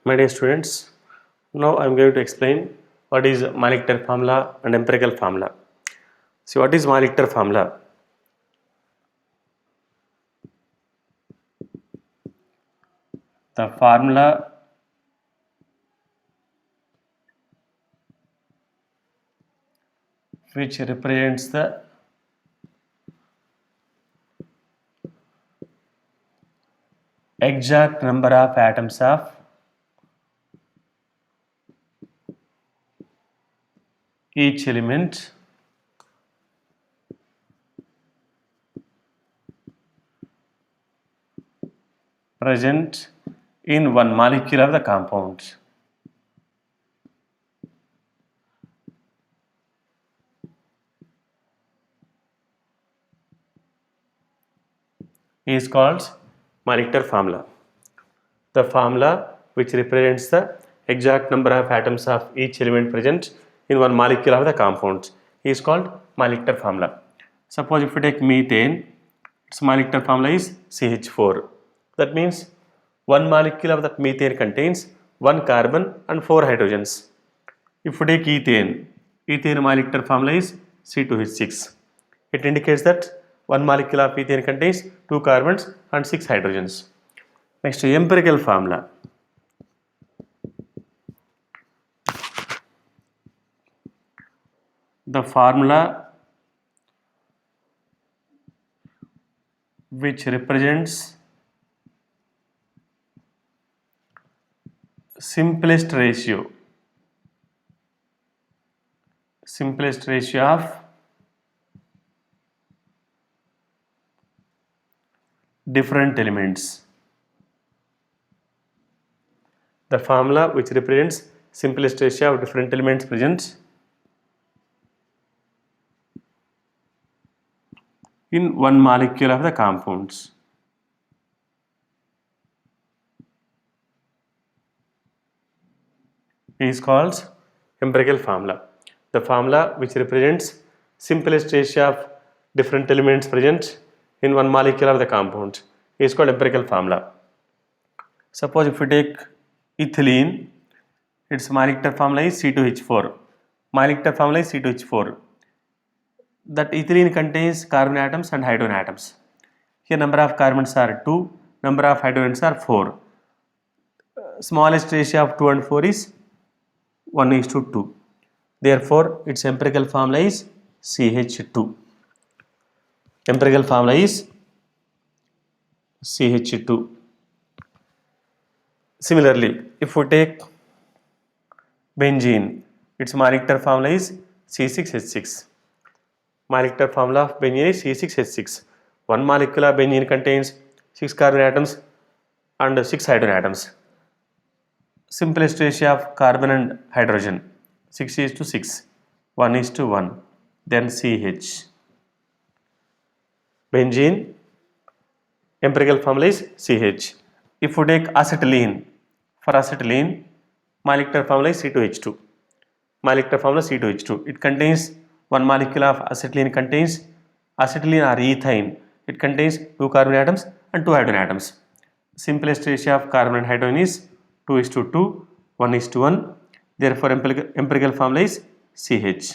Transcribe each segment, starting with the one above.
My dear students, now I am going to explain what is Malik-Ter formula and empirical formula. See, what is Malik-Ter formula? The formula which represents the exact number of atoms of each element present in one molecule of the compound. Is called Malik-Ter formula. The formula which represents the exact number of atoms of each element present in one molecule of the compound is called Malik-Ter formula. Suppose if we take methane, its Malik-Ter formula is CH4. That means one molecule of that methane contains one carbon and four hydrogens. If we take ethane Malik-Ter formula is C2H6. It indicates that one molecule of ethane contains two carbons and six hydrogens. Next, empirical formula. The formula which represents simplest ratio of different elements. The formula which represents simplest ratio of different elements present in one molecule of the compounds is called empirical formula. The formula which represents simplest ratio of different elements present in one molecule of the compound is called empirical formula. Suppose if we take ethylene, its Malik-Ter formula is C2H4. Malik-Ter formula is C2H4. That ethylene contains carbon atoms and hydrogen atoms. Here number of carbons are 2, number of hydrogens are 4. Smallest ratio of 2 and 4 is 1:2. Therefore, its empirical formula is CH2. Empirical formula is CH2. Similarly, if we take benzene, its Malik-Ter formula is C6H6. Malik-Ter formula of benzene is C6H6. One molecule of benzene contains 6 carbon atoms and 6 hydrogen atoms. Simplest ratio of carbon and hydrogen 6:6, 1:1, then CH. Benzene, empirical formula is CH. If we take acetylene, for acetylene, Malik-Ter formula is C2H2. Malik-Ter formula is C2H2. It contains one molecule of acetylene contains acetylene or ethane. It contains two carbon atoms and two hydrogen atoms. Simplest ratio of carbon and hydrogen is 2:2, 1:1. Therefore, empirical formula is CH.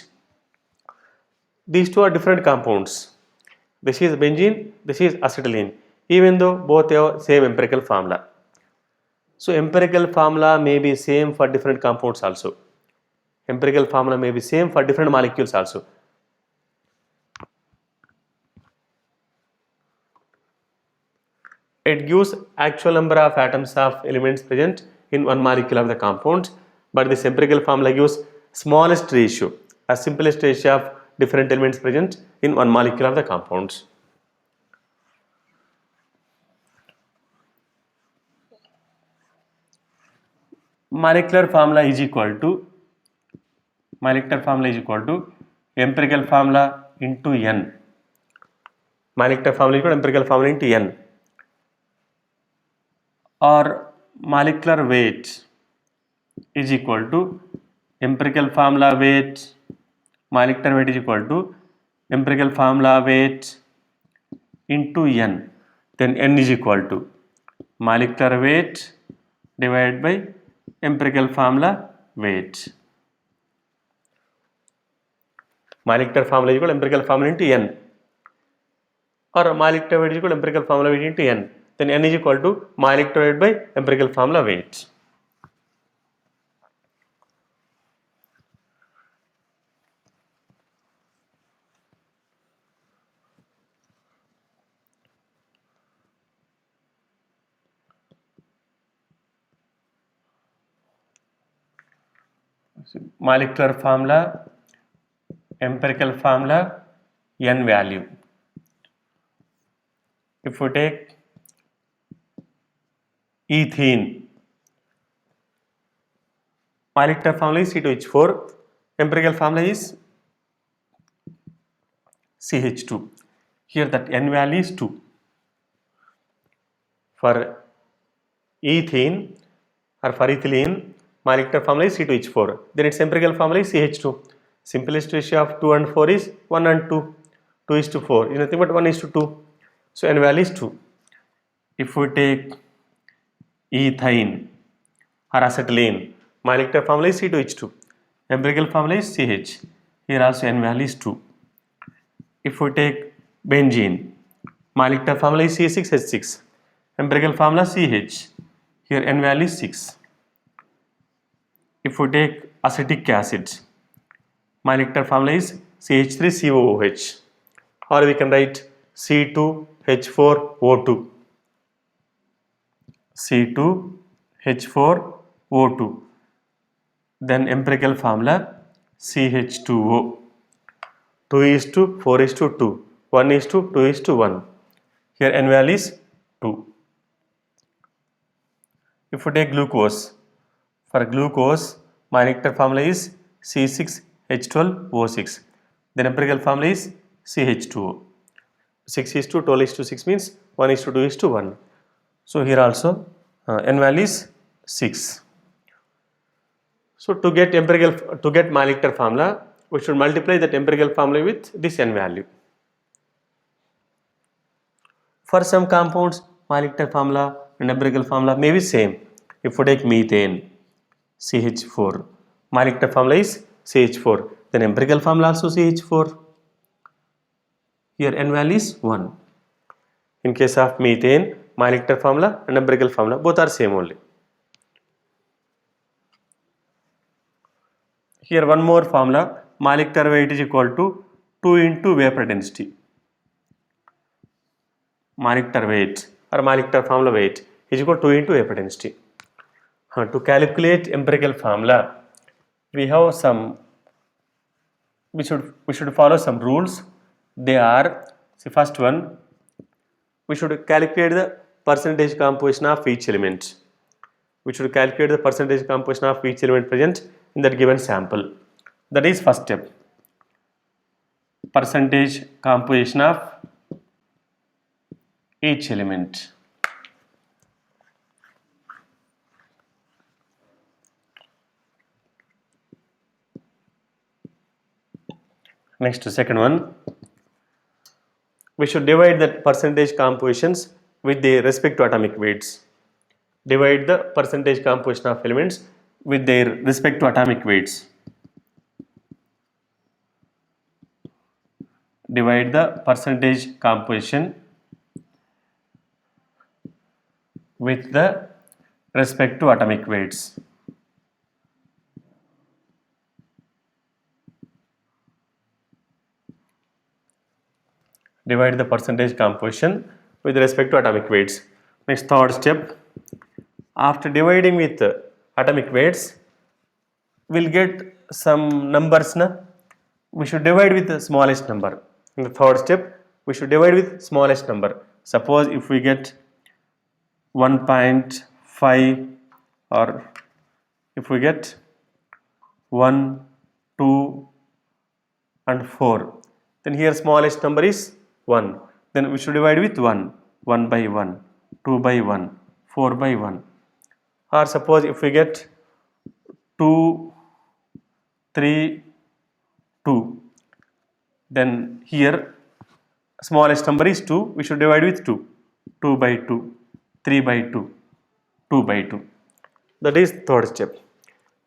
These two are different compounds. This is benzene, this is acetylene, even though both have same empirical formula. So, empirical formula may be same for different compounds also. Empirical formula may be same for different molecules also. It gives actual number of atoms of elements present in one molecule of the compound, but this empirical formula gives smallest ratio, a simplest ratio of different elements present in one molecule of the compounds. Molecular formula is equal to empirical formula into n. Molecular formula is equal to empirical formula into n, or molecular weight is equal to empirical formula weight. Molecular weight is equal to empirical formula weight into n. Then n is equal to molecular weight divided by empirical formula weight. Molecular formula is equal to empirical formula into n, or molecular weight is equal to empirical formula weight into n. Then n is equal to molecular weight by empirical formula weight. Molecular formula, empirical formula, n value. If we take ethene, molecular formula is C2H4, empirical formula is CH2. Here that n value is 2. For ethene or for ethylene, molecular formula is C2H4. Then its empirical formula is CH2. Simplest ratio of 2 and 4 is 1 and 2. 2 is to 4 is nothing but 1 is to 2. So n value is 2. If we take ethane or acetylene, molecular formula is C2H2. Empirical formula is CH. Here also n value is 2. If we take benzene, molecular formula is C6H6. Empirical formula CH. Here n value is 6. If we take acetic acid, molecular formula is CH3COOH, or we can write C2H4O2. C2H4O2. Then empirical formula CH2O. 2 is to 4 is to 2. 1 is to 2 is to 1. Here n value is 2. If we take glucose, for glucose, molecular formula is C6H12O6. Then empirical formula is CH2O. 6 is to 12 is to 6 means 1 is to 2 is to 1. So here also n value is 6. So to get molecular formula, we should multiply that empirical formula with this n value. For some compounds, molecular formula and empirical formula may be same. If we take methane, CH4, molecular formula is CH4, then empirical formula also CH4. Here n value is 1. In case of methane, molecular formula and empirical formula both are same only. Here one more formula, molecular weight is equal to 2 into vapor density. Molecular weight or molecular formula weight is equal to 2 into vapor density. To calculate empirical formula, we have some, we should follow some rules. They are, see, first one, we should calculate the percentage composition of each element. We should calculate the percentage composition of each element present in that given sample. That is first step. Percentage composition of each element. Next, second one, we should divide the percentage compositions with the respect to atomic weights. Divide the percentage composition of elements with their respect to atomic weights. Divide the percentage composition with the respect to atomic weights. Divide the percentage composition with respect to atomic weights. Next, third step, after dividing with atomic weights, we'll get some numbers. We should divide with the smallest number. In the third step, we should divide with smallest number. Suppose if we get 1.5, or if we get 1, 2 and 4, then here smallest number is 1. Then we should divide with 1, 1 by 1, 2 by 1, 4 by 1. Or suppose if we get 2, 3, 2, then here smallest number is 2, we should divide with 2, 2 by 2, 3 by 2, 2 by 2. That is third step.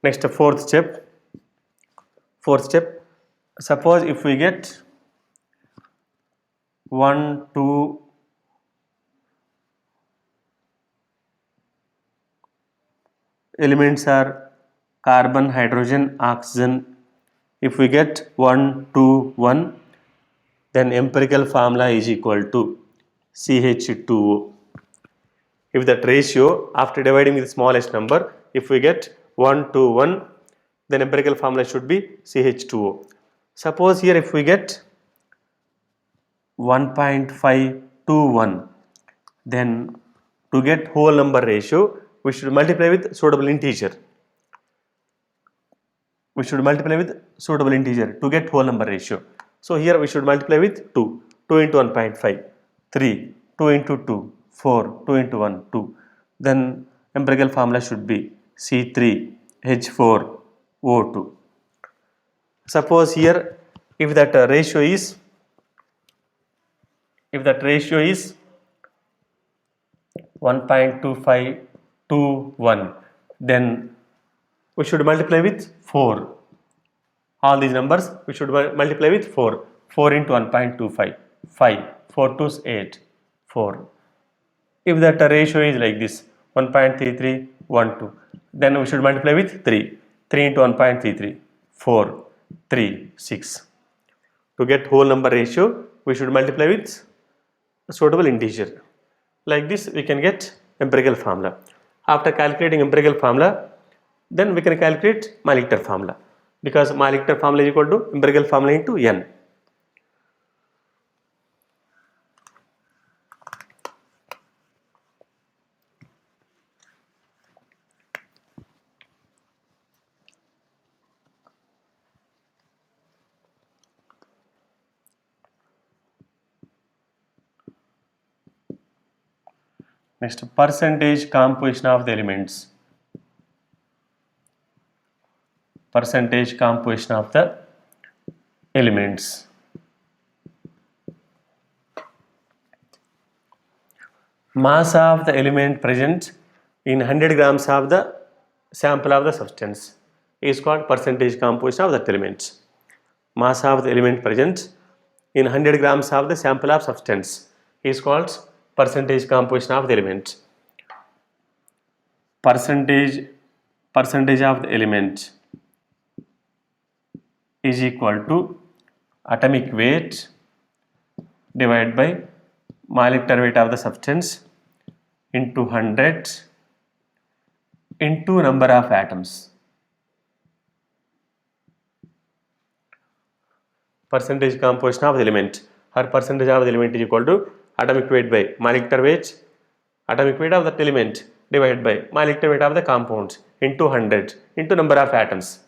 Next, fourth step. Suppose if we get 1, 2, elements are carbon, hydrogen, oxygen. If we get 1, 2, 1, then empirical formula is equal to CH2O. If that ratio, after dividing with the smallest number, if we get 1 to 1, then empirical formula should be CH2O. Suppose here if we get 1.5 to 1, then to get whole number ratio, we should multiply with suitable integer. To get whole number ratio. So here we should multiply with 2. 2 into 1.5, 3, 2 into 2, 4, 2 into 1, 2. Then empirical formula should be C3H4O2. Suppose here if that ratio is 1.25 to 1, then we should multiply with 4. All these numbers we should multiply with 4. 4 into 1.25, 5, 4 to 8, 4. If that ratio is like this, 1.33, 1, 2, then we should multiply with 3. 3 into 1.33, 4, 3, 6. To get whole number ratio, we should multiply with a suitable integer. Like this, we can get empirical formula. After calculating empirical formula, then we can calculate Malikter formula, because Malikter formula is equal to empirical formula into n. Next, percentage composition of the elements. Percentage composition of the elements. Mass of the element present in 100 grams of the sample of the substance is called percentage composition of that element. Mass of the element present in 100 grams of the sample of substance is called percentage composition of the element. Percentage of the element is equal to atomic weight divided by molecular weight of the substance into 100 into number of atoms. Percentage composition of the element. Her percentage of the element is equal to atomic weight by molecular weight of that element divided by molecular weight of the compound into 100 into number of atoms.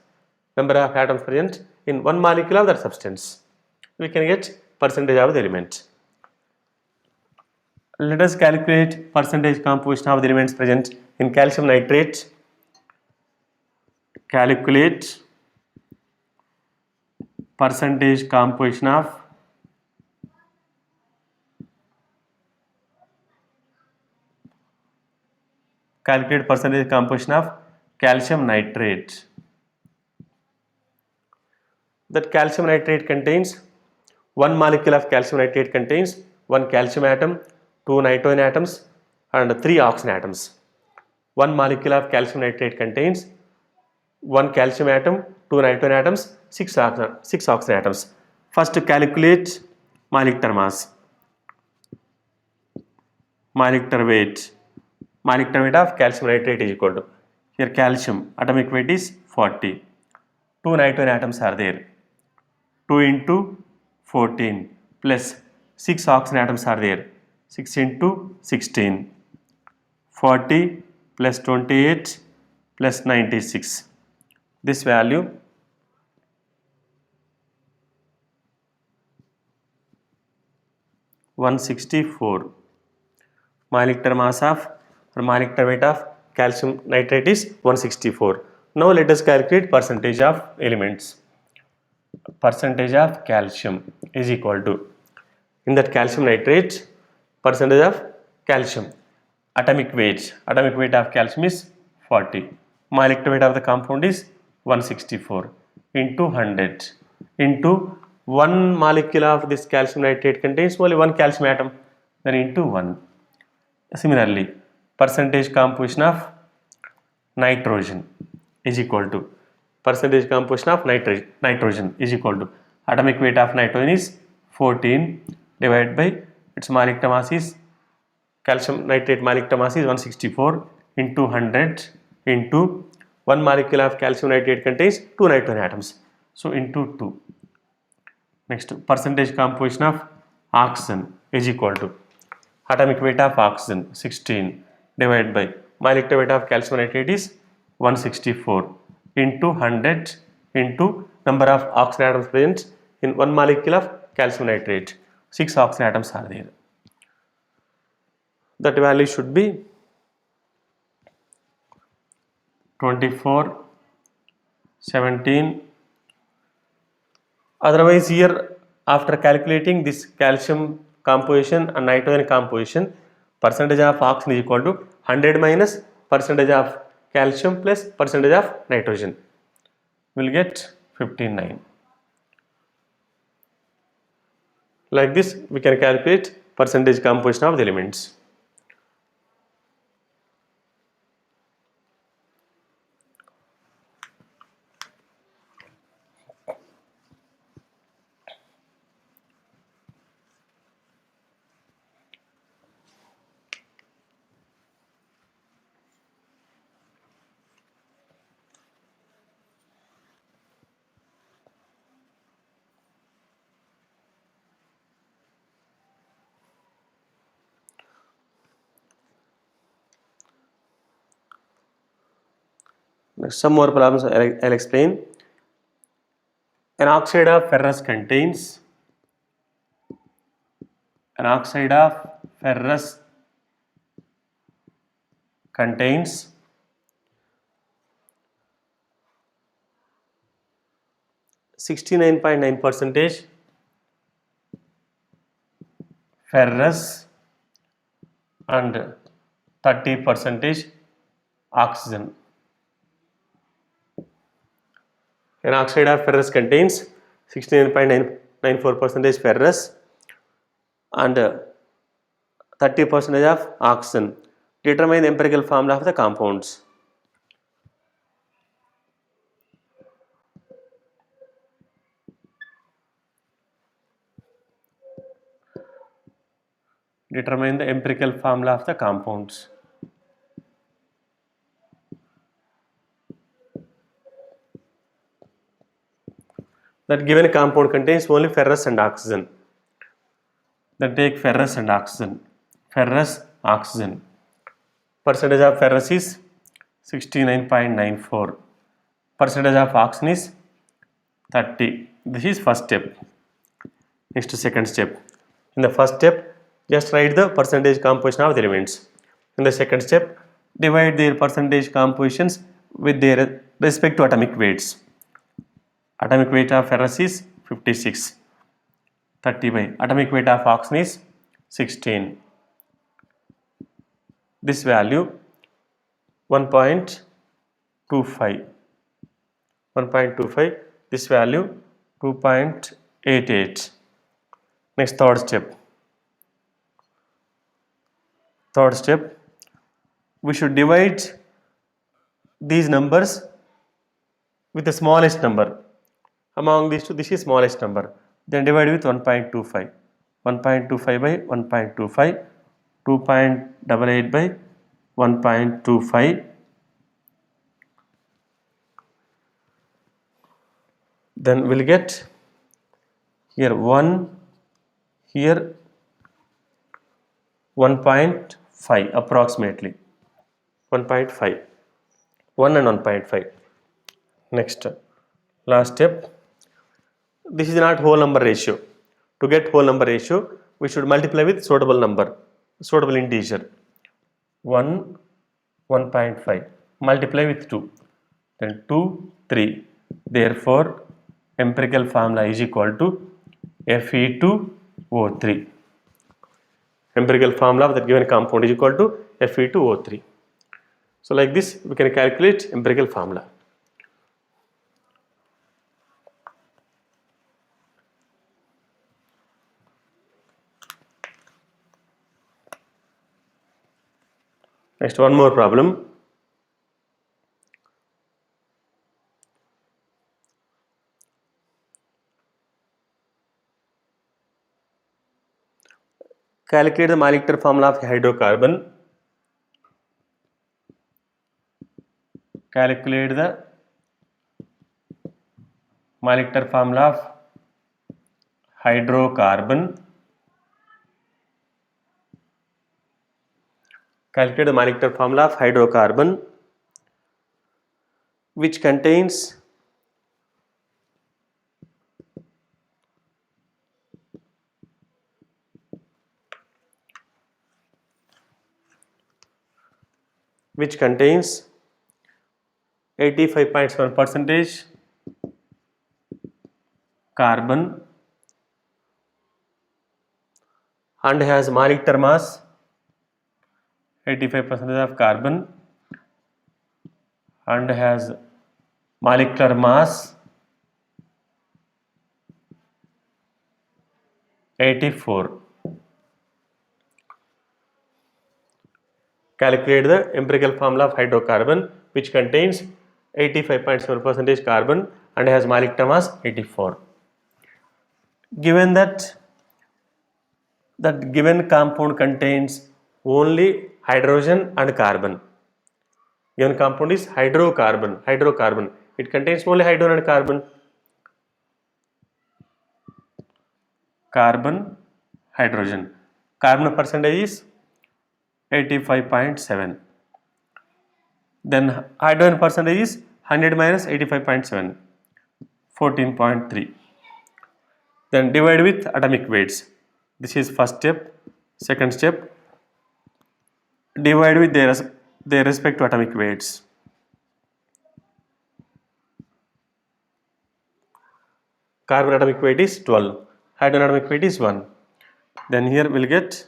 Number of atoms present in one molecule of that substance. We can get percentage of the element. Let us calculate percentage composition of the elements present in calcium nitrate. Calculate percentage composition of calcium nitrate. That calcium nitrate contains one molecule of calcium nitrate contains one calcium atom, two nitrogen atoms and three oxygen atoms. One molecule of calcium nitrate contains one calcium atom, two nitrogen atoms, six oxygen atoms. First calculate molecular mass. Molecular weight of calcium nitrate is equal to, here calcium atomic weight is 40. Two nitrogen atoms are there. 2 into 14 plus 6 oxygen atoms are there. 6 into 16. 40 plus 28 plus 96. This value (164). Molecular mass of or molecular weight of calcium nitrate is 164. Now let us calculate percentage of elements. Percentage of calcium is equal to, in that calcium nitrate, percentage of calcium, atomic weight of calcium is 40. Molecular weight of the compound is 164 into 100 into 1 molecule of this calcium nitrate contains only 1 calcium atom, then into 1. Similarly, percentage composition of nitrogen is equal to percentage composition of nitrogen is equal to atomic weight of nitrogen is 14 divided by its molecular mass is calcium nitrate molecular mass is 164 into 100 into 1 molecule of calcium nitrate contains 2 nitrogen atoms, so into 2. Next, percentage composition of oxygen is equal to atomic weight of oxygen 16 divided by molecular weight of calcium nitrate is 164 into 100 into number of oxygen atoms present in 1 molecule of calcium nitrate. 6 oxygen atoms are there. That value should be 24, 17. Otherwise, here after calculating this calcium composition and nitrogen composition, percentage of oxygen is equal to 100 minus percentage of calcium plus percentage of nitrogen. We will get 59. Like this, we can calculate percentage composition of the elements. Some more problems I'll explain. An oxide of ferrous contains 69.9% ferrous and 30% oxygen. An oxide of ferrous contains 69.94% ferrous and 30% of oxygen. Determine the empirical formula of the compounds. Determine the empirical formula of the compounds. That given compound contains only ferrous and oxygen. Then take ferrous and oxygen. Ferrous, oxygen. Percentage of ferrous is 69.94. Percentage of oxygen is 30. This is first step. Next, second step. In the first step, just write the percentage composition of the elements. In the second step, divide their percentage compositions with their respective atomic weights. Atomic weight of ferrous is 56, 30 by atomic weight of oxygen is 16. This value 1.25, this value 2.88. Next, third step, we should divide these numbers with the smallest number. Among these two, this is smallest number. Then divide with 1.25. 1.25 by 1.25, 2.88 by 1.25. Then we'll get here 1, here 1.5 approximately. 1.5. 1 and 1.5. Next, last step. This is not whole number ratio. To get whole number ratio, we should multiply with suitable number, suitable integer. 1, 1.5. Multiply with 2. Then 2, 3. Therefore, empirical formula is equal to Fe2O3. Empirical formula of the given compound is equal to Fe2O3. So like this we can calculate empirical formula. Next, one more problem. Calculate the molecular formula of hydrocarbon. Calculate the molecular formula of hydrocarbon. Calculate the molecular formula of hydrocarbon which contains which contains 85.7 percentage carbon and has molecular mass 85% of carbon and has molecular mass 84. Calculate the empirical formula of hydrocarbon which contains 85.7 percentage carbon and has molecular mass 84. Given that given compound contains only hydrogen and carbon. Given compound is hydrocarbon. It contains only hydrogen and carbon. Hydrogen. Carbon percentage is 85.7. Then hydrogen percentage is 100 minus 85.7, 14.3. Then divide with atomic weights. This is first step. Second step, divide with their respective atomic weights. Carbon atomic weight is 12, hydrogen atomic weight is 1. Then here we'll get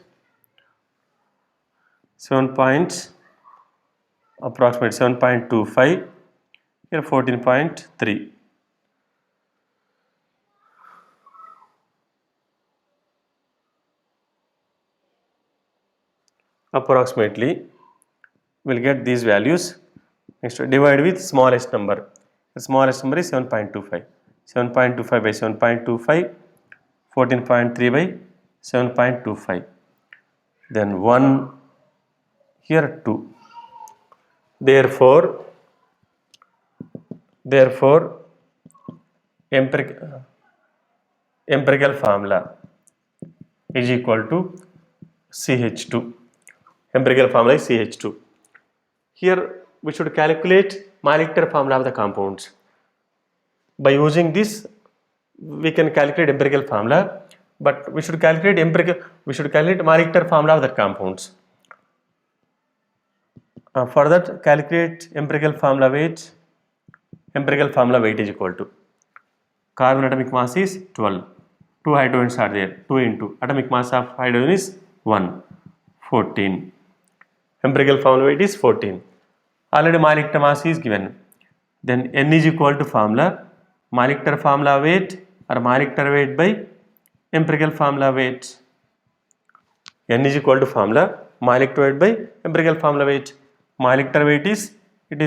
7.25, here 14.3. Approximately we'll get these values. Next, divide with smallest number. The smallest number is 7.25. 7.25 by 7.25, 14.3 by 7.25. Then 1, here 2. Therefore empirical formula is equal to CH2. Empirical formula is CH2. Here we should calculate molecular formula of the compounds. By using this we can calculate empirical formula, but we should calculate molecular formula of the compounds. For that, calculate empirical formula weight. Empirical formula weight is equal to carbon atomic mass is 12. 2 hydrogens are there. 2 into atomic mass of hydrogen is 1. 14. Empirical formula weight is 14. Already molecular mass is given. Then N is equal to formula molecular formula weight or molecular weight by empirical formula weight. N is equal to formula molecular weight by empirical formula weight. Molecular weight is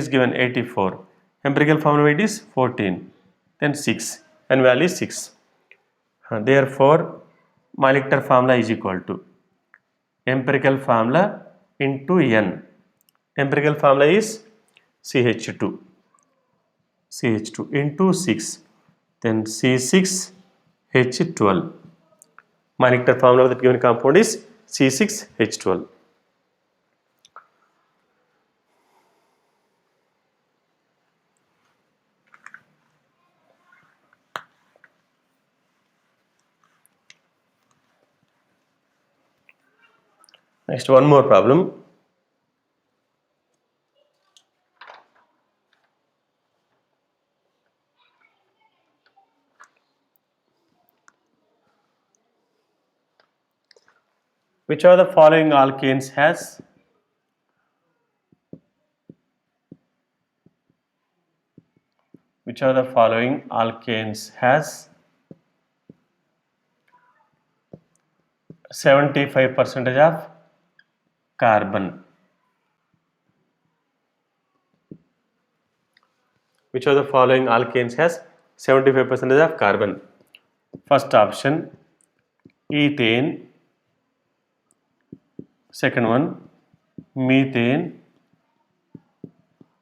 given 84. Empirical formula weight is 14. Then 6. N value is 6. Therefore, molecular formula is equal to empirical formula into N. Empirical formula is CH2 into 6. Then C6H12. Molecular formula of the given compound is C6H12. Next, one more problem. Which of the following alkanes has Which of the following alkanes has 75% of carbon? Which of the following alkanes has 75% of carbon? First option, ethane. Second one, methane.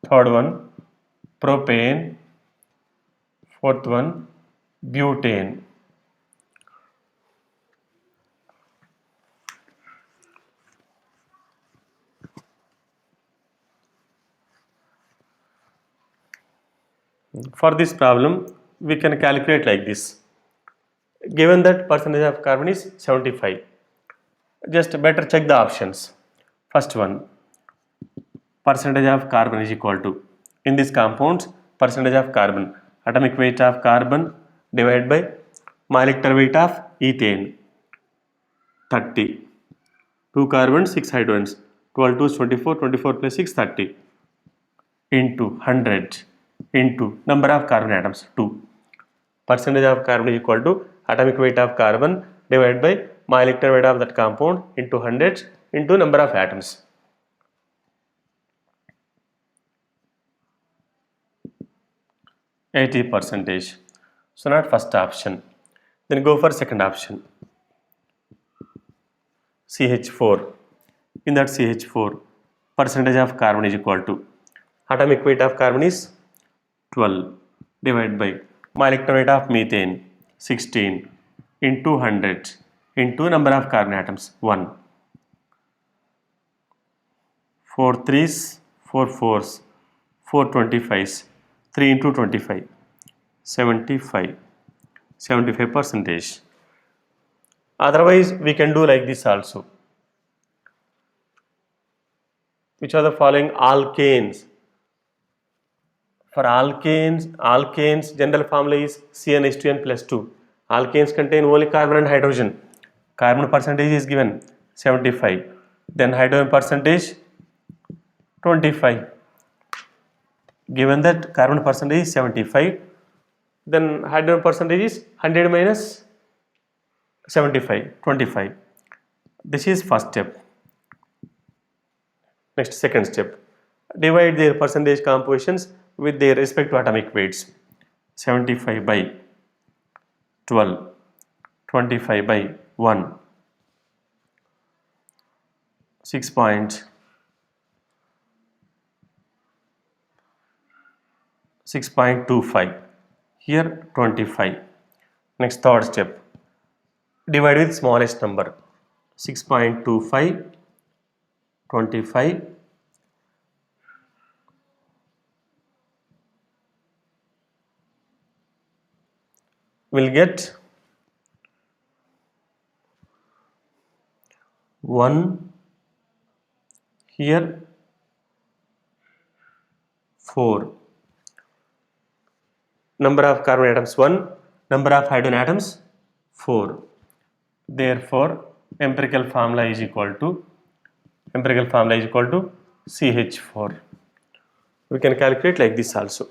Third one, propane. Fourth one, butane. For this problem, we can calculate like this. Given that percentage of carbon is 75, just better check the options. First one, percentage of carbon is equal to, in these compounds, percentage of carbon, atomic weight of carbon divided by molecular weight of ethane, 30. 2 carbons, 6 hydrogens, 12 2 is 24, 24 plus 6, 30, into 100 into number of carbon atoms, 2. Percentage of carbon is equal to atomic weight of carbon divided by molecular weight of that compound into 100 into number of atoms. %. So not first option. Then go for second option. CH4. In that CH4, percentage of carbon is equal to, atomic weight of carbon is 12 divided by molecular weight of methane, 16, into 100 into number of carbon atoms, 1. 4 3s, 4 4s, 4 25s, 3 into 25, 75%. Otherwise, we can do like this also. Which are the following alkanes? For alkanes general formula is CnH2n plus 2. Alkanes contain only carbon and hydrogen. Carbon percentage is given 75. Then hydrogen percentage 25. Given that carbon percentage is 75, then hydrogen percentage is 100 minus 75, 25. This is first step. Next, second step. Divide their percentage compositions with their respective atomic weights. 75 by 12, 25 by 1, 6.25. Here 25. Next, third step. Divide with smallest number. 6.25, 25, will get 1, here 4. Number of carbon atoms 1, number of hydrogen atoms 4. Therefore, empirical formula is equal to CH4. We can calculate like this also.